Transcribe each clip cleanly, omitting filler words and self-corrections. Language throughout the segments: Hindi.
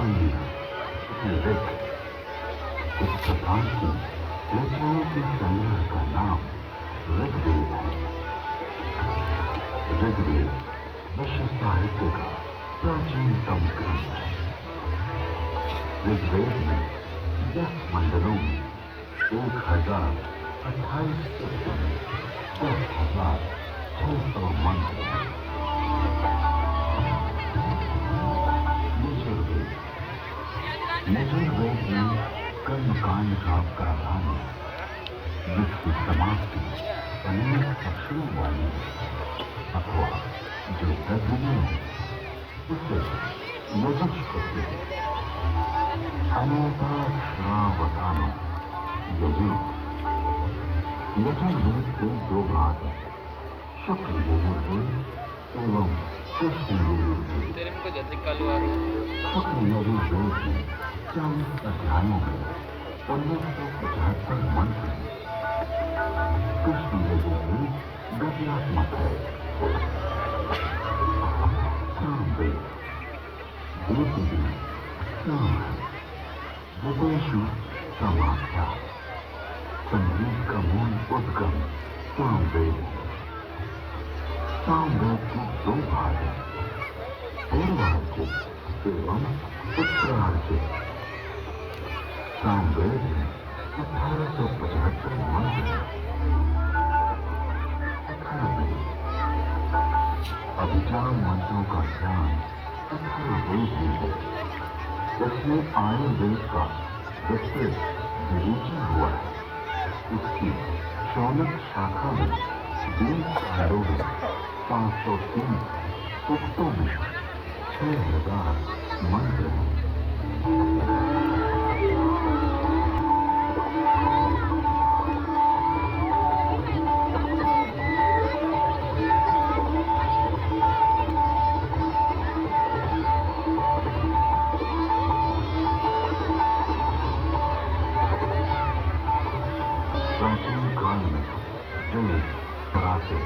अन्य ऋग। इस प्रकार की रचनाओं के संग्रह का नाम ऋग्वेद है। ऋग्वेद विश्व साहित्य का प्राचीनतम ग्रंथ है। ऋग्वेद में 10 मंडलों में 1028 सूक्तों में 10,600 मंत्र हैं। यजुर्वेद। यजुर्वेद में कर्मकांड का प्रावधान है, जिसकी समाप्ति अनेक अक्षरों वाली है अथवा जो तत्वीय है उसे यजुष कहते हैं। अनेकाक्षरावतानो यजुर। यजुर्वेद के 2 भाग हैं, शुक्ल यजुर्वेद एवं कृष्ण यजुर्वेद। शुक्ल यजुर्वेद में 40 अध्यायों में 1975 मंत्र हैं। कृष्ण यजुर्वेद गद्यात्मक है। सामवेद वेद में साम है। वेदेषु समाख्या। संगीत का मूल उद्गम सामवेद है। सामवेद के 2 भाग हैं, पूर्वार्जित एवं उत्तरार्जित। सामवेद में 1875 मंत्र हैं। अथर्ववेद। अभिचार मंत्रों का ध्यान अथर्ववेद में है। इसमें आयुर्वेद का विस्तृत विवेचन हुआ है। इसकी शौनक शाखा में 20 खंडों में 503 सूक्तों में 6000 मंत्र हैं। प्राचीन काल में जो पराते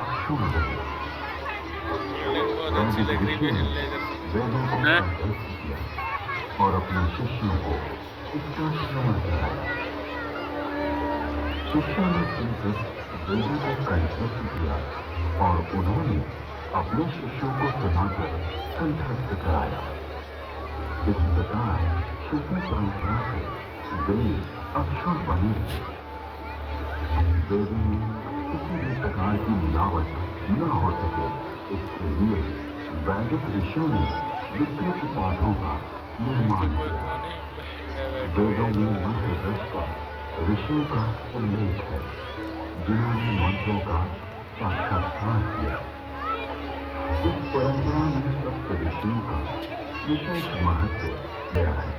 अक्षुण रहे, वैदिक ऋषियों ने वेदों को कंठस्थ किया और अपने शिष्यों को इसका श्रवण कराया। शिष्यों ने सुनकर वेदों को कंठस्थ किया और उन्होंने अपने शिष्यों को सुनाकर कंठस्थ कराया। इस प्रकार श्रुति परंपरा से वेद अक्षुण बने थे। वेदों में किसी भी प्रकार की मिलावट न हो सके, इसके लिए वैदिक ऋषियों ने विस्तृत पाठों का निर्माण किया। वेदों में मंत्र रस का ऋषियों का उल्लेख है, जिन्होंने मंत्रों का साक्षात्कार किया। इस परंपरा में सप्त ऋषियों का विशेष महत्व गया है।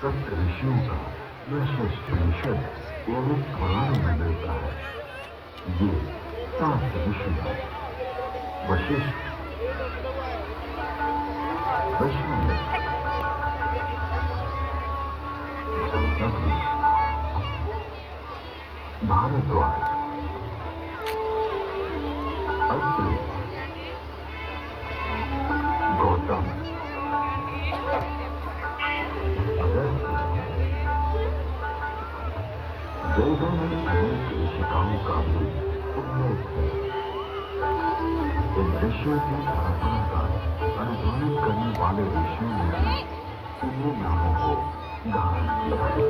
सप्त ऋषियों का वैशिष्टोपनिषद एवं पुराण में मिलता है। ये 7 ऋषि हैं: वशिष्ठ, वैश्वानर, जमदग्नि, भारद्वाज, अत्रि, गौतम, अगस्त्य। वेदों में अनेक ऋषिकाओं का भी उल्लेख है। इन ऋषियों की परंपरा का अनुसरण करने वाले ऋषियों ने भी इन्हीं नामों को धारण किया है।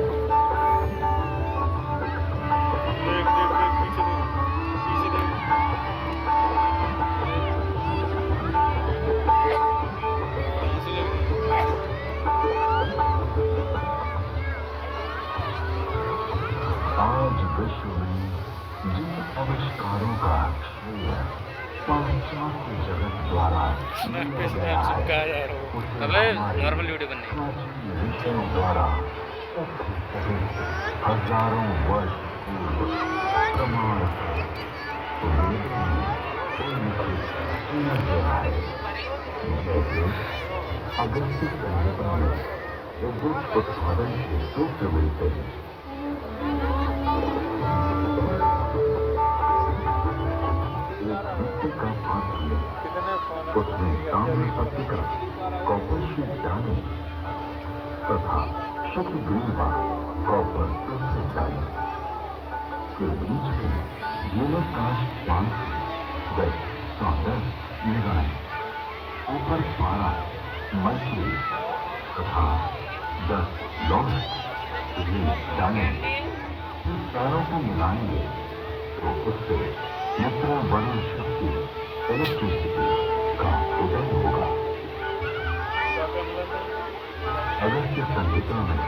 आज विश्व में जिन आविष्कारों का श्रेय पाश्चात्य जगत द्वारा लिया गया है, उसे हमारे प्राचीन ऋषियों द्वारा हजारों वर्ष पूर्व प्रमाण वेदों में उल्लिखित किया गया है। जैसे अगस्त्य संहिता में विद्युत उत्पादन के सूत्र मिलते हैं। एक मिट्टी का पात्र में उसमें ताम्र पत्ती का कॉपर शीट डाली तथा शुद्ध ग्रीवा कॉपर प्लेट डाली। फिर बीच में येलो कांच पांच गज सौंदर लगाए। ऊपर 12 मर्क्यूरी तथा 10 लौह डालेंगे। इन सारों को मिलाएंगे तो उससे नेत्रावरण शक्ति इलेक्ट्रिसिटी का उदय होगा। अगस्त्य संहिता में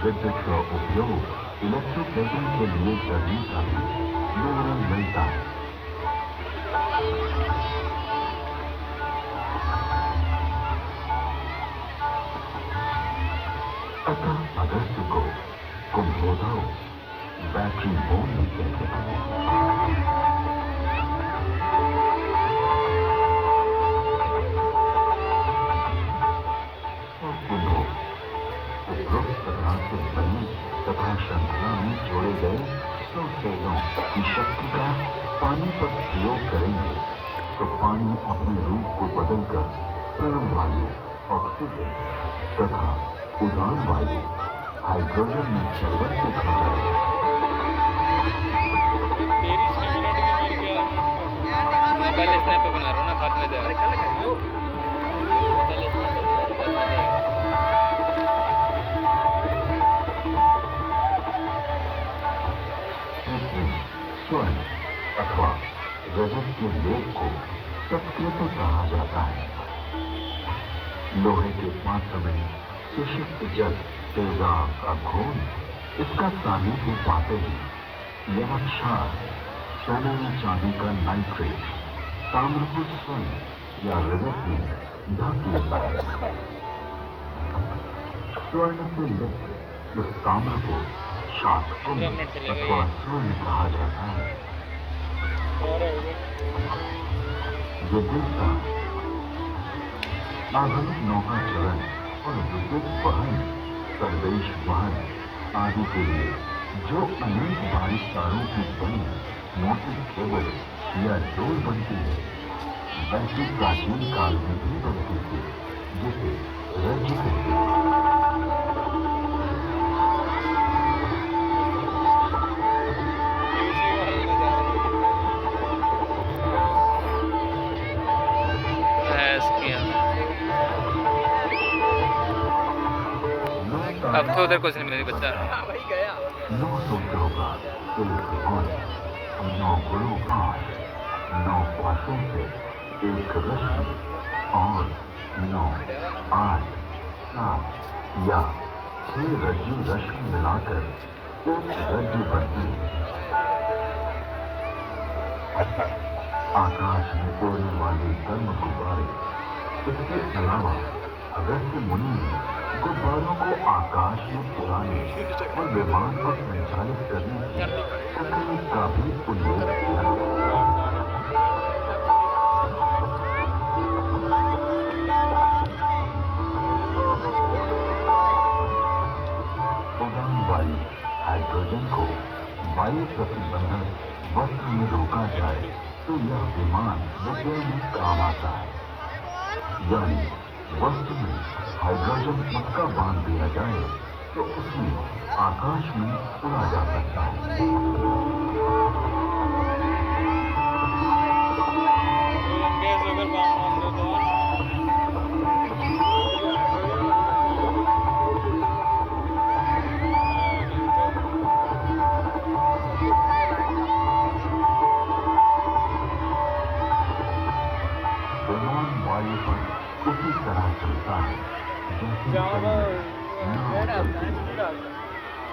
विद्युत का उपयोग इलेक्ट्रोप्लेटिंग के लिए करने का भी विवरण मिलता है। अतः अगस्त्य को कुंभोदय बैटरी बोन भी कहते हैं। उपरोक्त प्रकार से बनी तथा श्रृंखला में जोड़े गए 100 सेलों की शक्ति का पानी पर प्रयोग करेंगे तो पानी अपने रूप को बदलकर गर्म वायु ऑक्सीजन तथा उदान वायु हाइड्रोजन में परिवर्तित हो जाएगा। पहले स्नैप बना रहा हूँ ना, हाथ में दे स्वर्ण अथवा रजत के लोक को सत्कृत कहा जाता है। लोहे के पात्र में सुषुप्त जल तेजाब का घोल इसका सानिध्य पाते ही यह क्षार सोने में चांदी का नाइट्रेट ताम्र को स्वर्ण या रजत में ढक लेता है। स्वर्ण से लिप्त इस ताम्र को शातकुंभ अथवा स्वर्ण कहा जाता है। विद्युत का आधुनिक नौका चलन और विद्युत वहन संदेश वहन आदि के लिए जो अनेक बारीक तारों की बनी मोटी केबल या डोर बनती है वैसे प्राचीन काल में भी बनती थी जिसे रज्जु कहते हैं। अब तो उधर कुछ नहीं मिलेगी बच्चा। 900 होगा 9 गुरु 9 पासों से एक रश्मि और 9 8 7 या 6 रज्जु रश्मि मिलाकर एक रज्जु बनती है। आकाश में उड़ने वाले कर्म गुब्बारे। इसके अलावा अगस्त्य मुनि ने गुब्बारों को आकाश में उड़ाने और विमान को संचालित करने की तकनीक का भी उल्लेख किया। उड़ान वाली हाइड्रोजन को वायु प्रतिबंधक वस्त्र में रोका जाए तो यह विमान विजय में काम आता है। यानी वस्त्र में हाइड्रोजन पक्का बांध दिया जाए तो उसमें आकाश में उड़ा जा सकता है। विमान वायु पर उसी तरह चलता है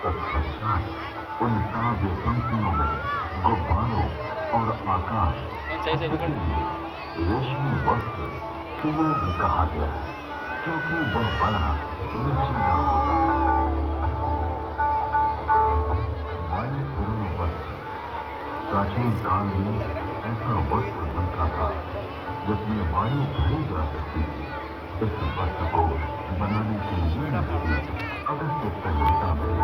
तत्पश्चात उन काव्य पंक्तियों में गुब्बारों और आकाश रेशमी वस्त्र सुबह भी कहा गया है क्योंकि वह बड़ा लचीला होता है। वायुपूर्ण वस्त्र प्राचीन काल में ऐसा वस्त्र बनता था जिसमें वायु भरी जा सकती थी। इस वस्त्र को बनाने के लिए अगस्त्य संहिता में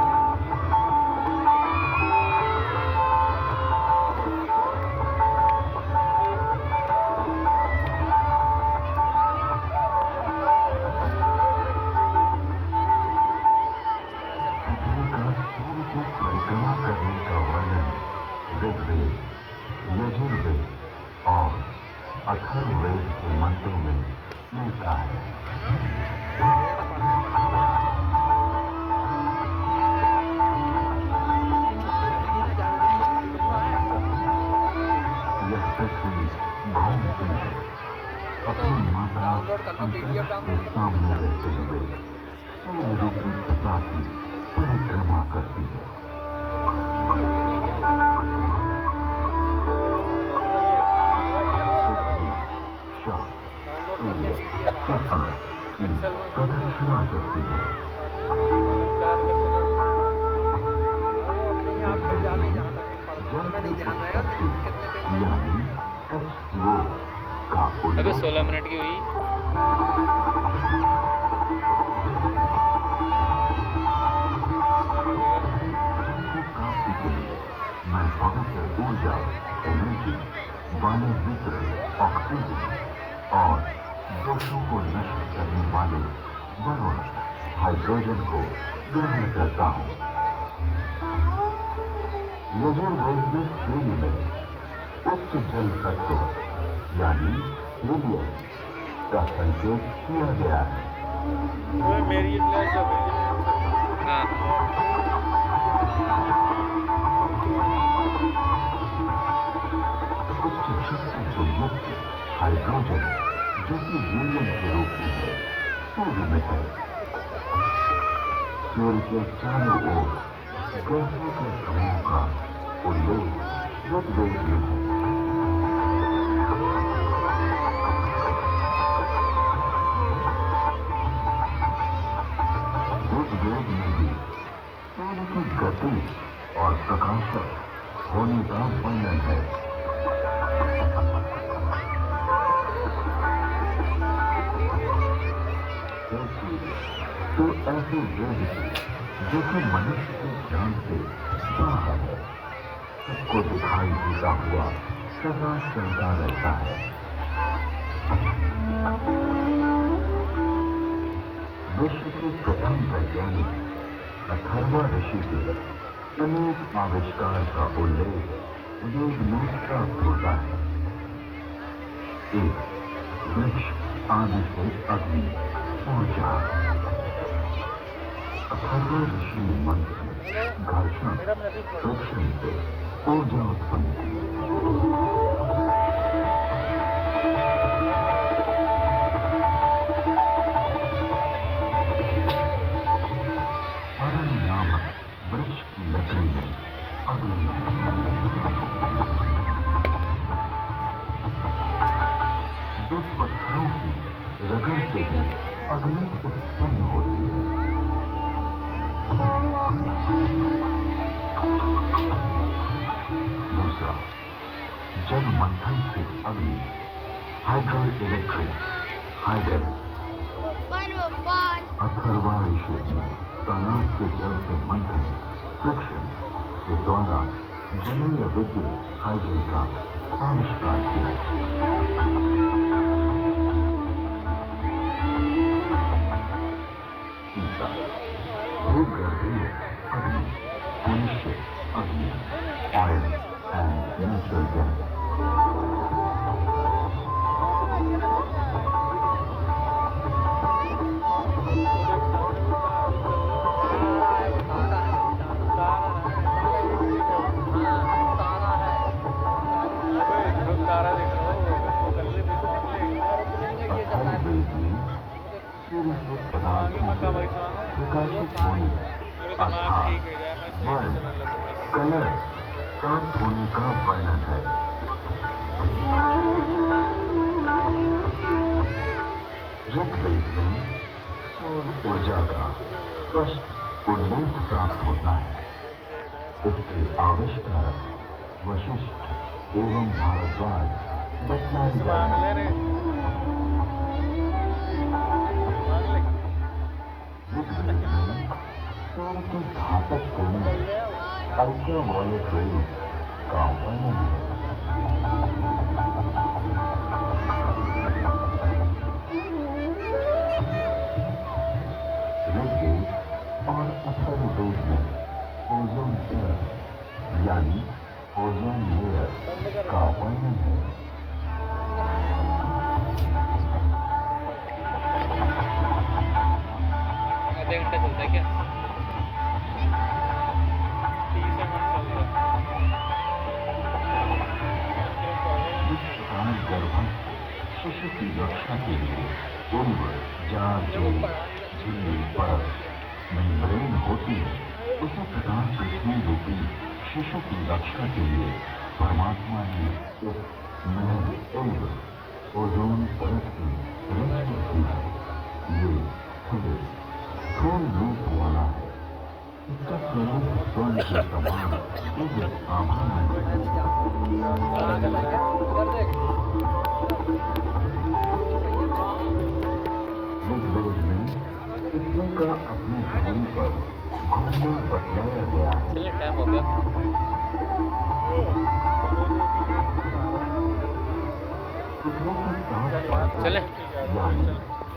सामने रहते हुए सूर्य की सत्ता की परिक्रमा करती है। प्रदक्षिणा करती है। यानी H2O का अबे 16 मिनट की हुई। प्राप्ति के लिए मैं पवित्र ऊर्जा, एनर्जी, वाले मित्र, ऑक्सीजन और दोषों को नष्ट करने वाले वरुण हाइड्रोजन को ग्रहण करता हूँ। यजुर्वेद में सूर्य में उच्च जल तत्व यानी हीलियम का संकेत किया गया है। मेरी हाँ उच्च शक्ति से युक्त हाइड्रोजन जो कि हीलियम के रूप में है, सूर्य में है। सूर्य के चारों ओर ग्रहों के समूह का उल्लेख ऋग्वेद में है। ऋग्वेद में भी सूर्य की गति और प्रकाशक होने का वर्णन है। तो ऐसे वेद जो कि मनुष्य के ज्ञान से बाहर है, सबको दिखाई देता हुआ सदा चलता रहता है। विश्व के प्रथम वैज्ञानिक अथर्वा ऋषि के अनेक आविष्कार का उल्लेख वेद में प्राप्त होता है। एक वृक्ष आदि से अग्नि ऊर्जा। अथर्वा ऋषि ने मंत्र घर्षण फ्रिक्शन से ऊर्जा उत्पन्न की। अरण्य नामक वृक्ष की लकड़ी में अग्नि जो पत्थरों की रगड़ से भी अग्नि उत्पन्न होती है। दूसरा, जल मंथन से अग्नि हाइड्रो इलेक्ट्रिक हाइडल। अथर्वा ऋषि ने तालाब के जल से मंथन फ्रिक्शन के द्वारा जलीय विद्युत हाइड्रो का आविष्कार किया। तीसरा, भूगर्भीय अग्नि, मनुष्य अग्नि, ऑयल एंड नेचुरल गैस। प्रकाशित होने अर्थात वर्ण कलर प्राप्त होने का वर्णन है। ऋग्वेद में सौर ऊर्जा का स्पष्ट उल्लेख प्राप्त होता है। इसके आविष्कारक वशिष्ठ एवं भारद्वाज बतलाए जाते हैं। ऋग्वेद में सूर्य की घातक किरणें अल्ट्रावायलेट रेज का वर्णन है। ऋग्वेद और अथर्ववेद में ओजोन लेयर यानी ओजोन लेयर का वर्णन है। आधे घंटा चलता है क्या? 30 मिनट चल रहा इस प्रकार गर्भस्थ शिशु की रक्षा के लिए उर्वर चार झिल्ली परत मेम्ब्रेन होती है। उसी प्रकार पृथ्वी रूपी शिशु की रक्षा के लिए परमात्मा ने एक महज ओजोन परत की रचना की है। ये स्थूल रूप वाला है। इसका स्वरूप स्वर्ण के समान दिव्य आभा में है। रोज में पृथ्वी का अपने धुरी पर घूमना बतलाया गया है। चलिए टाइम हो गया। पृथ्वी के साथ साथ चले यानी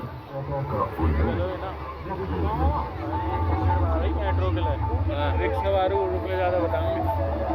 इस जगह का उल्लेख मेट्रो के लिए हाँ रिक्शा वाले रुक ले ज़्यादा बताऊंगी।